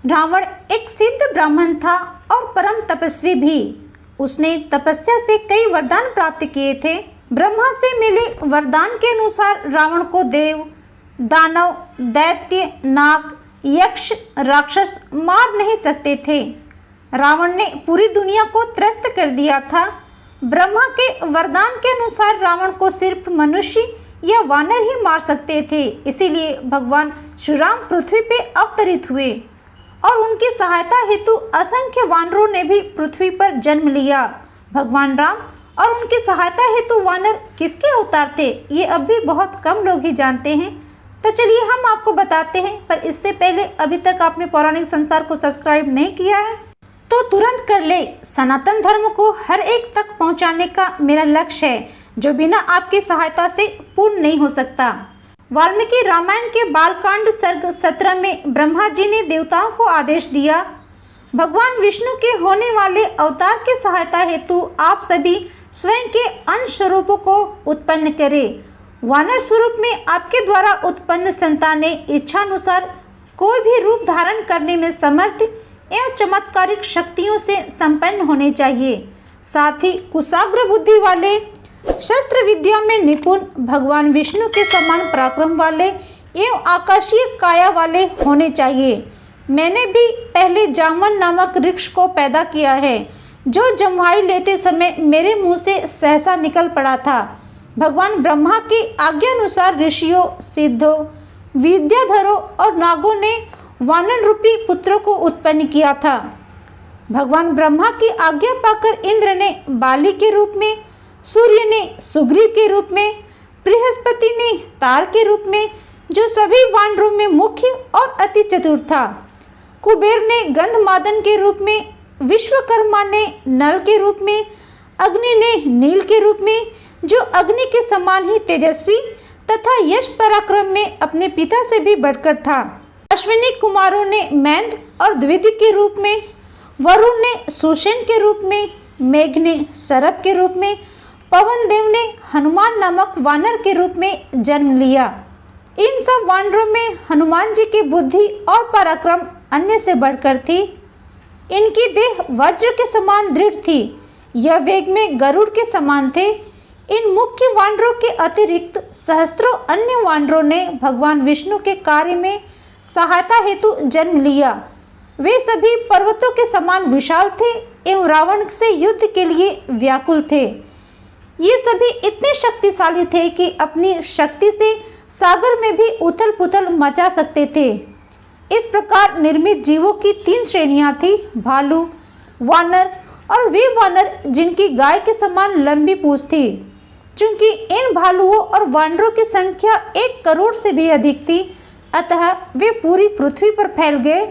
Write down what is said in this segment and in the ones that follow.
रावण एक सिद्ध ब्राह्मण था और परम तपस्वी भी। उसने तपस्या से कई वरदान प्राप्त किए थे। ब्रह्मा से मिले वरदान के अनुसार रावण को देव, दानव, दैत्य, नाग, यक्ष, राक्षस मार नहीं सकते थे। रावण ने पूरी दुनिया को त्रस्त कर दिया था। ब्रह्मा के वरदान के अनुसार रावण को सिर्फ मनुष्य या वानर ही मार सकते थे। इसीलिए भगवान श्री राम पृथ्वी पे अवतरित हुए और उनकी सहायता हेतु असंख्य वानरों ने भी पृथ्वी पर जन्म लिया। भगवान राम और उनकी सहायता हेतु वानर किसके अवतार थे, ये अब भी बहुत कम लोग ही जानते हैं। तो चलिए हम आपको बताते हैं, पर इससे पहले अभी तक आपने पौराणिक संसार को सब्सक्राइब नहीं किया है तो तुरंत कर ले। सनातन धर्म को हर एक तक पहुंचाने का मेरा लक्ष्य है, जो बिना आपकी सहायता से पूर्ण नहीं हो सकता। वाल्मीकि रामायण के बालकांड सर्ग 17 में ब्रह्मा जी ने देवताओं को आदेश दिया, भगवान विष्णु के होने वाले अवतार की सहायता हेतु आप सभी स्वयं के अंश स्वरूपों को उत्पन्न करें। वानर स्वरूप में आपके द्वारा उत्पन्न संतानें इच्छानुसार कोई भी रूप धारण करने में समर्थ एवं चमत्कारिक शक्तियों से संपन्न होने चाहिए। साथ ही कुशाग्र बुद्धि वाले, शस्त्र विद्या में निपुण, भगवान विष्णु के समान पराक्रम वाले एवं आकाशीय काया वाले होने चाहिए। मैंने भी पहले जामन नामक वृक्ष को पैदा किया है, जो जम्हाई लेते समय मेरे मुंह से सहसा निकल पड़ा था। भगवान ब्रह्मा की आज्ञानुसार ऋषियों, सिद्धों, विद्याधरों और नागों ने वानर रूपी पुत्रों को उत्पन्न किया था। भगवान ब्रह्मा की आज्ञा पाकर इंद्र ने बाली के रूप में, सूर्य ने सुग्रीव के रूप में, बृहस्पति ने तार के रूप में, जो सभी वानरों में मुख्य और अति चतुर था, कुबेर ने गंधमादन के रूप में, विश्वकर्मा ने नल के रूप में, अग्नि ने नील के रूप में, जो अग्नि के समान ही तेजस्वी तथा यश पराक्रम में अपने पिता से भी बढ़कर था। अश्विनी कुमारों ने मैंद और द्विति के रूप में, वरुण ने सुषेण के रूप में, मेघ ने सरप के रूप में, पवन देव ने हनुमान नामक वानर के रूप में जन्म लिया। इन सब वानरों में हनुमान जी की बुद्धि और पराक्रम अन्य से बढ़कर थी। इनकी देह वज्र के समान दृढ़ थी, यह वेग में गरुड़ के समान थे। इन मुख्य वानरों के अतिरिक्त सहस्त्रों अन्य वानरों ने भगवान विष्णु के कार्य में सहायता हेतु जन्म लिया। वे सभी पर्वतों के समान विशाल थे एवं रावण से युद्ध के लिए व्याकुल थे। ये सभी इतने शक्तिशाली थे कि अपनी शक्ति से सागर में भी उथल पुथल मचा सकते थे। इस प्रकार निर्मित जीवों की 3 श्रेणियां थी, भालू, वानर और वे वानर जिनकी गाय के समान लंबी पूंछ थी। चूंकि इन भालुओं और वानरों की संख्या 1 करोड़ से भी अधिक थी, अतः वे पूरी पृथ्वी पर फैल गए।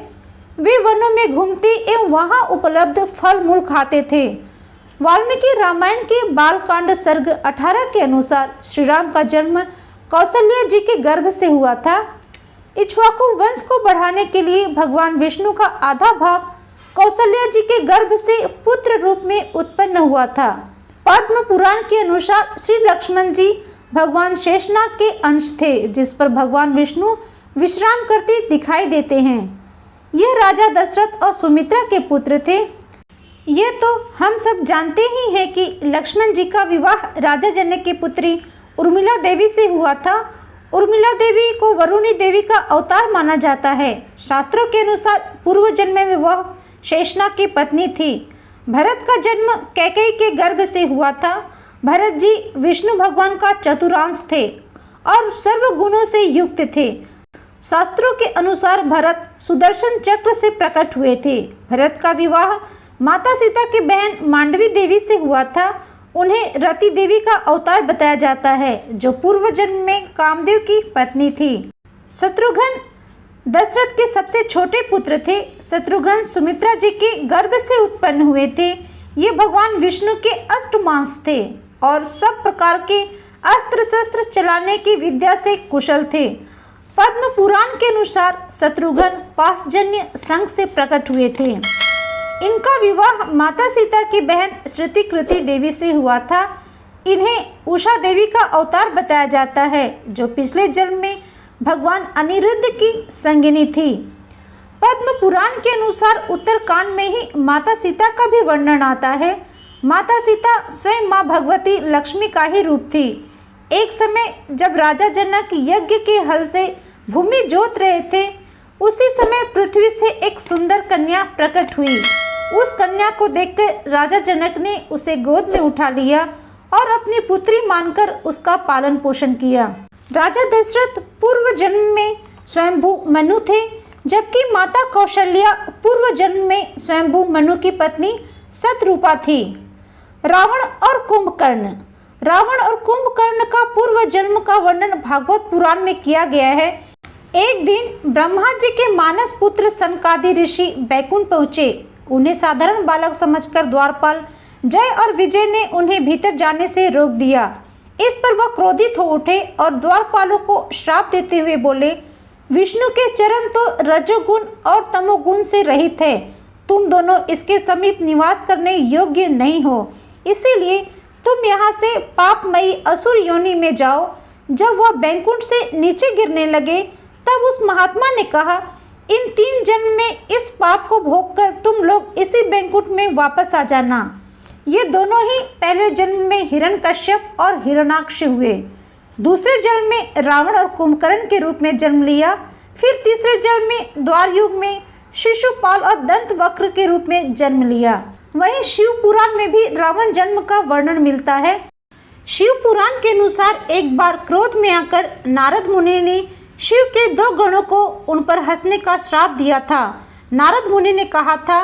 वे वनों में घूमते एवं वहां उपलब्ध फल मूल खाते थे। वाल्मीकि रामायण के बालकांड सर्ग 18 के अनुसार श्री राम का जन्म कौशल्या जी के गर्भ से हुआ था। इक्ष्वाकु वंश को बढ़ाने के लिए भगवान विष्णु का आधा भाग कौशल्या जी के गर्भ से पुत्र रूप में उत्पन्न हुआ था। पद्म पुराण के अनुसार श्री लक्ष्मण जी भगवान शेषनाग के अंश थे, जिस पर भगवान विष्णु विश्राम करते दिखाई देते हैं। यह राजा दशरथ और सुमित्रा के पुत्र थे। ये तो हम सब जानते ही हैं कि लक्ष्मण जी का विवाह राजा जनक की पुत्री उर्मिला देवी से हुआ था। उर्मिला देवी को वरुणी देवी का अवतार माना जाता है। शास्त्रों के अनुसार पूर्व जन्म में वह शेषनाग की पत्नी थी। भरत का जन्म कैकेयी के गर्भ से हुआ था। भरत जी विष्णु भगवान का चतुरांश थे और सर्व गुणों से युक्त थे। शास्त्रों के अनुसार भरत सुदर्शन चक्र से प्रकट हुए थे। भरत का विवाह माता सीता की बहन मांडवी देवी से हुआ था। उन्हें रति देवी का अवतार बताया जाता है, जो पूर्व जन्म में कामदेव की पत्नी थी। शत्रुघ्न दशरथ के सबसे छोटे पुत्र थे। शत्रुघ्न सुमित्रा जी के गर्भ से उत्पन्न हुए थे। ये भगवान विष्णु के अष्टमांश थे और सब प्रकार के अस्त्र शस्त्र चलाने की विद्या से कुशल थे। पद्म पुराण के अनुसार शत्रुघ्न पासजन्य संघ से प्रकट हुए थे। इनका विवाह माता सीता की बहन श्रुतिकृति देवी से हुआ था। इन्हें उषा देवी का अवतार बताया जाता है, जो पिछले जन्म में भगवान अनिरुद्ध की संगिनी थी। पद्म पुराण के अनुसार उत्तरकांड में ही माता सीता का भी वर्णन आता है। माता सीता स्वयं माँ भगवती लक्ष्मी का ही रूप थी। एक समय जब राजा जनक यज्ञ के हल से भूमि जोत रहे थे, उसी समय पृथ्वी से एक सुंदर कन्या प्रकट हुई। उस कन्या को देखकर राजा जनक ने उसे गोद में उठा लिया और अपनी पुत्री मानकर उसका पालन पोषण किया। राजा दशरथ पूर्व जन्म में स्वयंभू मनु थे, जबकि माता कौशल्या पूर्व जन्म में स्वयंभू मनु की पत्नी सतरूपा थी। रावण और कुंभकर्ण। रावण और कुंभकर्ण का पूर्व जन्म का वर्णन भागवत पुराण में किया गया है। एक दिन ब्रह्मा जी के मानस पुत्र सनकादि ऋषि बैकुंठ पहुंचे। उन्हें साधारण बालक समझकर द्वारपाल जय और विजय ने उन्हें भीतर जाने से रोक दिया। इस पर वह क्रोधित हो उठे और द्वारपालों को श्राप देते हुए बोले, विष्णु के चरण तो रजोगुण और तमोगुण से रहित है। तुम दोनों इसके समीप निवास करने योग्य नहीं हो, इसीलिए तुम यहाँ से पापमयी असुर योनि में जाओ। जब वह बैकुंठ से नीचे गिरने लगे, तब उस महात्मा ने कहा, इन 3 जन्म में इस पाप को भोगकर तुम लोग इसी बैकुंठ में वापस आ जाना। ये दोनों ही पहले जन्म में हिरण्यकश्यप और हिरण्याक्ष हुए। दूसरे जन्म में रावण और कुंभकर्ण के रूप में जन्म लिया। फिर तीसरे जन्म में द्वार युग में शिशुपाल और दंतवक्र के रूप में जन्म लिया। वहीं शिव पुराण में भी रावण जन्म का वर्णन मिलता है। शिव पुराण के अनुसार एक बार क्रोध में आकर नारद मुनि ने शिव के 2 गणों को उन पर हंसने का श्राप दिया था। नारद मुनि ने कहा था,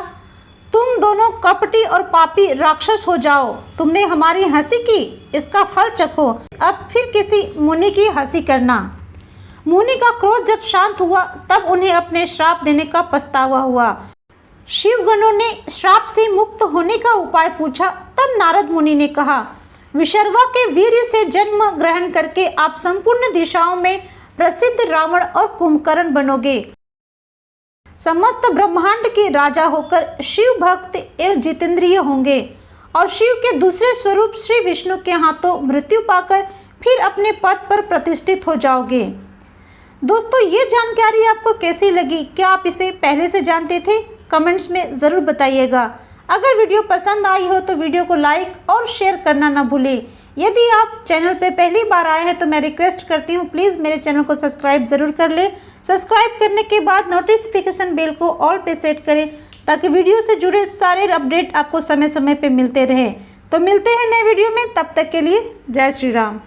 तुम दोनों कपटी और पापी राक्षस हो जाओ। तुमने हमारी हंसी की, इसका फल चखो। अब फिर किसी मुनि की हंसी करना। मुनि का क्रोध जब शांत हुआ, तब उन्हें अपने श्राप देने का पछतावा हुआ। शिवगणों ने श्राप से मुक्त होने का उपाय पूछा। तब नारद मुनि ने कहा, विशर्वा के वीर्य से जन्म ग्रहण करके आप संपूर्ण दिशाओं में प्रसिद्ध रावण और कुंभकर्ण बनोगे। समस्त ब्रह्मांड के राजा होकर शिव भक्त एवं जितेंद्रिय होंगे और शिव के दूसरे स्वरूप श्री विष्णु के हाथों मृत्यु पाकर फिर अपने पद पर प्रतिष्ठित हो जाओगे। दोस्तों, ये जानकारी आपको कैसी लगी? क्या आप इसे पहले से जानते थे? कमेंट्स में ज़रूर बताइएगा। अगर वीडियो पसंद आई हो तो वीडियो को लाइक और शेयर करना ना भूलें। यदि आप चैनल पे पहली बार आए हैं तो मैं रिक्वेस्ट करती हूँ, प्लीज़ मेरे चैनल को सब्सक्राइब ज़रूर कर लें। सब्सक्राइब करने के बाद नोटिफिकेशन बेल को ऑल पे सेट करें, ताकि वीडियो से जुड़े सारे अपडेट आपको समय समय पे मिलते रहे। तो मिलते हैं नए वीडियो में, तब तक के लिए जय श्री राम।